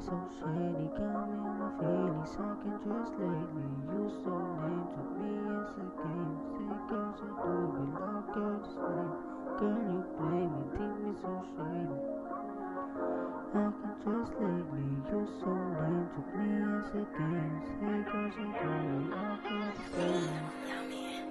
so shady, got me on my feelings. I can trust lately. You so lame, took me as a game. Say girls I do it like girl the same. Girl you play me, think me so shady. I can trust lately. You so lame, took me as a game. Say girls I do it like girl the same.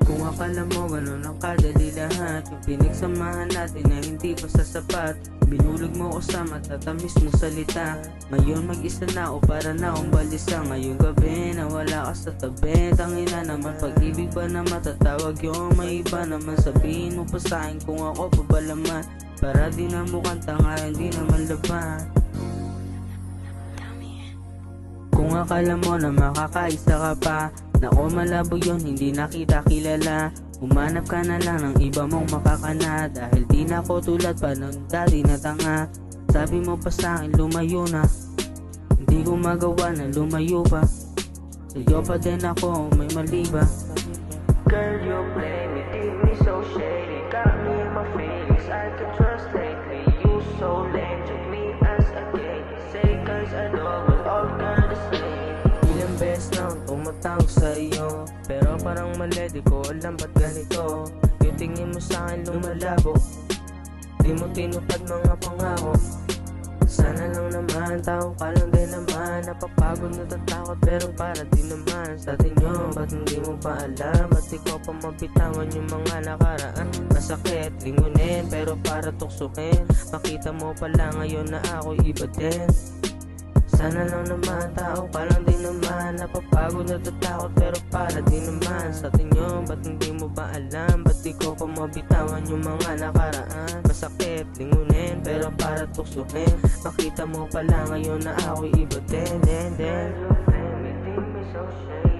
Kung akala mo ganun ang kadali lahat, yung pinagsamahan natin na hindi pa sasapat, binulog mo ko sa matatamis mong salita. Ngayon mag-isa na ako, para na akong balisa. Ngayong gabi na wala ka sa tabi, tangina naman, pag-ibig ba na matatawag yung may iba naman? Sabihin mo pa sa'kin kung ako pa ba laman, para di na mukhang tanga, hindi naman laban. Kung akala mo na makakaisa ka pa, naku malabo yun, hindi na kita kilala. Humanap ka na lang ng iba mong makakana, dahil di na ako tulad pa nun dati na tanga. Sabi mo pa sa'kin lumayo na, hindi ko magawa na lumayo pa. Sa'yo pa din ako, may mali ba? Girl you play me, think me so shady. Got me in my feelings, I can trust lately. You so lame, took me as a game. Say guys I know, but all girl the same. Ilang beses nang tumatawag sa'yo, pero parang mali, di ko alam ba't ganito. Yung tingin mo sa'kin lumalabo, di mo tinupad mga pangako. Sana lang naman, tao ka lang din naman. Napapagod, natatakot, pero para din naman sa atin yun. Ba't hindi mo pa alam? Ba't ikaw pa mabitawan yung mga nakaraan? Masakit, lingunin, pero para tuksukin. Makita mo pala ngayon na ako iba din. Sana lang naman, tao ka lang din naman. Napapagod, natatakot, pero para din naman sa atin yun. Ba't hindi mo ba alam? Ba't ikaw pa mabitawan yung mga nakaraan? Masakit, lingunin, pero para tuksukin. Makita mo pala ngayon na ako iba din. Girl you play me, think me so shady.